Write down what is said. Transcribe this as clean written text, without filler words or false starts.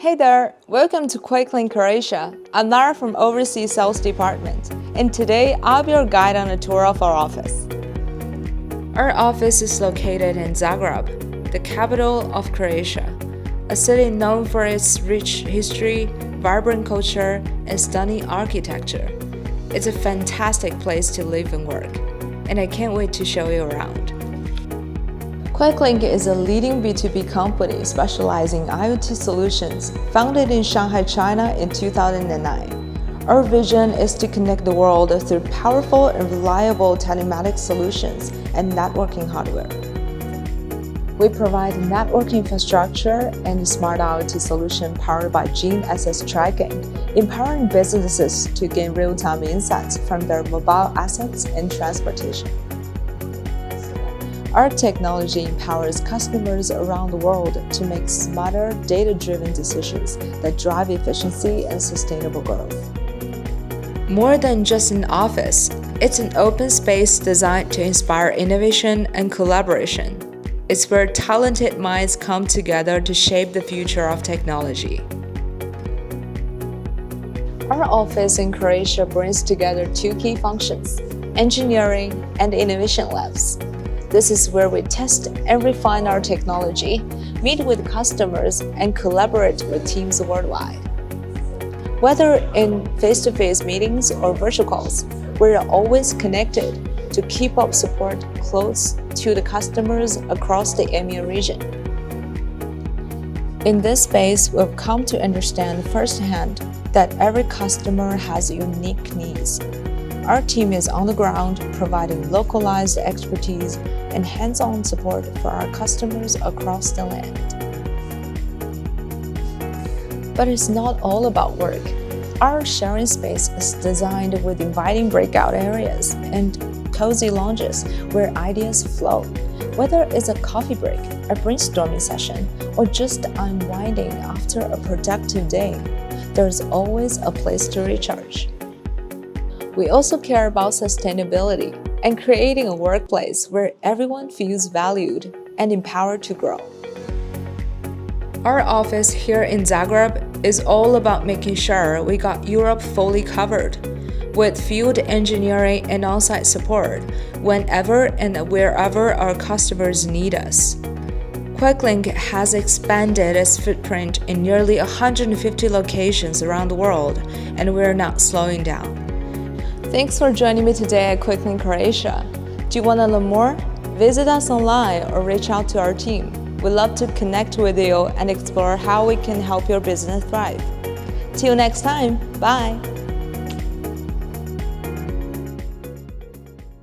Hey there, welcome to Queclink Croatia. I'm Lyra from Overseas Sales Department, and today I'll be your guide on a tour of our office. Our office is located in Zagreb, the capital of Croatia, a city known for its rich history, vibrant culture, and stunning architecture. It's a fantastic place to live and work, and I can't wait to show you around. Queclink is a leading B2B company specializing in IoT solutions, founded in Shanghai, China in 2009. Our vision is to connect the world through powerful and reliable telematics solutions and networking hardware. We provide network infrastructure and smart IoT solution powered by GNSS tracking, empowering businesses to gain real-time insights from their mobile assets and transportation. Our technology empowers customers around the world to make smarter, data-driven decisions that drive efficiency and sustainable growth. More than just an office, it's an open space designed to inspire innovation and collaboration. It's where talented minds come together to shape the future of technology. Our office in Croatia brings together two key functions: engineering and innovation labs. This is where we test and refine our technology, meet with customers, and collaborate with teams worldwide. Whether in face-to-face meetings or virtual calls, we're always connected to keep up support close to the customers across the EMEA region. In this space, we've come to understand firsthand that every customer has unique needs. Our team is on the ground, providing localized expertise and hands-on support for our customers across the land. But it's not all about work. Our sharing space is designed with inviting breakout areas and cozy lounges where ideas flow. Whether it's a coffee break, a brainstorming session, or just unwinding after a productive day, there's always a place to recharge. We also care about sustainability and creating a workplace where everyone feels valued and empowered to grow. Our office here in Zagreb is all about making sure we got Europe fully covered, with field engineering and on-site support whenever and wherever our customers need us. Queclink has expanded its footprint in nearly 150 locations around the world, and we're not slowing down. Thanks for joining me today at Queclink Croatia. Do you want to learn more? Visit us online or reach out to our team. We'd love to connect with you and explore how we can help your business thrive. Till next time, bye!